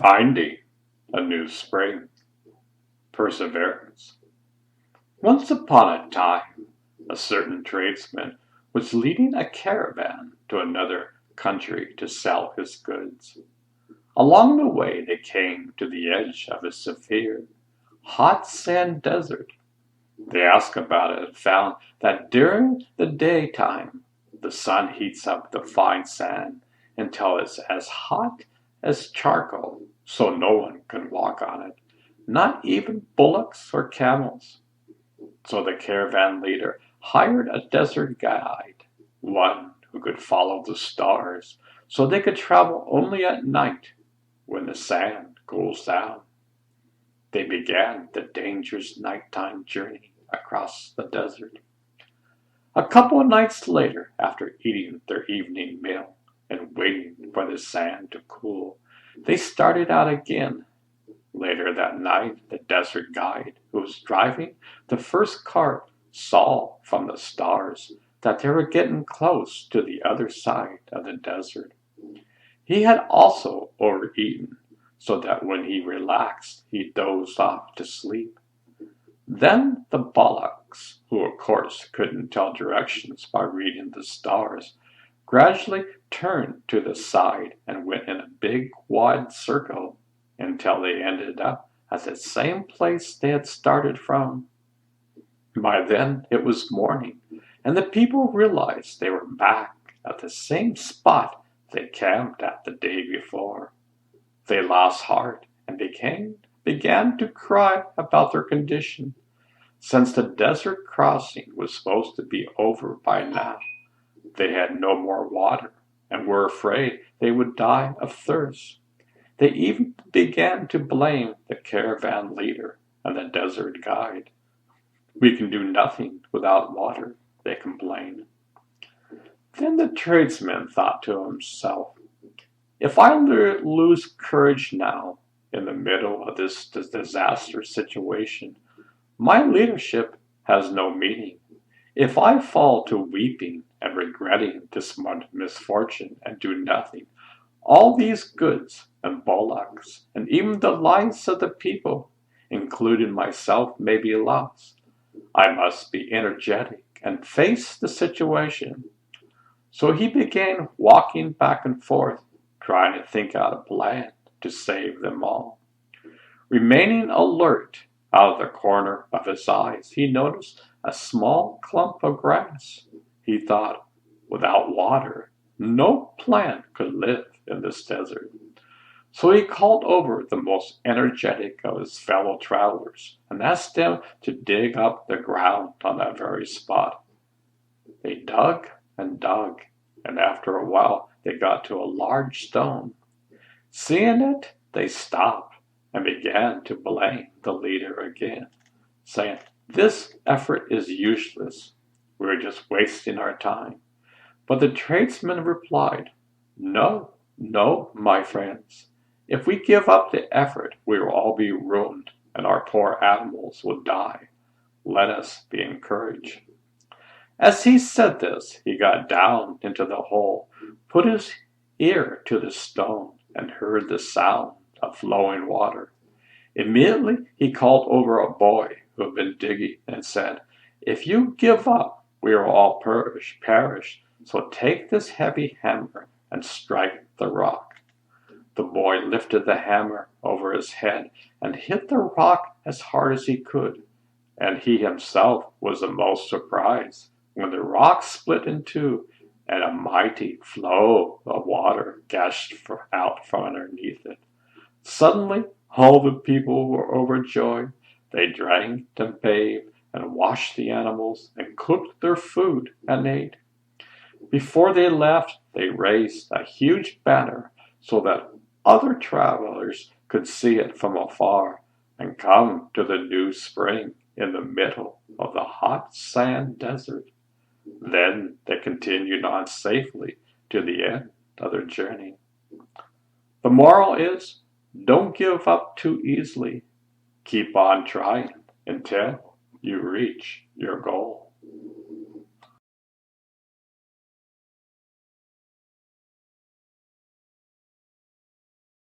Finding a new spring. Perseverance. Once upon a time, a certain tradesman was leading a caravan to another country to sell his goods. Along the way, they came to the edge of a severe, hot sand desert. They asked about it and found that during the daytime, the sun heats up the fine sand until it's as hot as charcoal, so no one can walk on it, not even bullocks or camels. So the caravan leader hired a desert guide, one who could follow the stars, so they could travel only at night when the sand cools down. They began the dangerous nighttime journey across the desert. A couple of nights later, after eating their evening meal and waiting for the sand to cool, they started out again. Later that night, the desert guide who was driving the first cart saw from the stars that they were getting close to the other side of the desert. He had also overeaten, so that when he relaxed, he dozed off to sleep. Then the bullocks, who of course couldn't tell directions by reading the stars, gradually turned to the side and went in a big wide circle until they ended up at the same place they had started from. By then it was morning, and the people realized they were back at the same spot they camped at the day before. They lost heart and began to cry about their condition. Since the desert crossing was supposed to be over by now, they had no more water and were afraid they would die of thirst. They even began to blame the caravan leader and the desert guide. "We can do nothing without water," they complained. Then the tradesman thought to himself, "If I lose courage now, in the middle of this disaster situation, my leadership has no meaning. If I fall to weeping and regretting this misfortune and do nothing, all these goods and bullocks, and even the lives of the people, including myself, may be lost. I must be energetic and face the situation." So he began walking back and forth, trying to think out a plan to save them all. Remaining alert, out of the corner of his eyes, he noticed a small clump of grass. He thought, without water, no plant could live in this desert. So he called over the most energetic of his fellow travelers and asked them to dig up the ground on that very spot. They dug and dug, and after a while they got to a large stone. Seeing it, they stopped and began to blame the leader again, saying, "This effort is useless. We're just wasting our time." But the tradesman replied, "No, no, my friends. If we give up the effort, we will all be ruined, and our poor animals will die. Let us be encouraged." As he said this, he got down into the hole, put his ear to the stone, and heard the sound of flowing water. Immediately he called over a boy who had been digging and said, "If you give up, we will all perish. So take this heavy hammer and strike the rock." The boy lifted the hammer over his head and hit the rock as hard as he could, and he himself was the most surprised when the rock split in two and a mighty flow of water gushed out from underneath it. Suddenly, all the people were overjoyed. They drank and bathed and washed the animals and cooked their food and ate. Before they left, they raised a huge banner so that other travelers could see it from afar and come to the new spring in the middle of the hot sand desert. Then they continued on safely to the end of their journey. The moral is, don't give up too easily. Keep on trying until you reach your goal.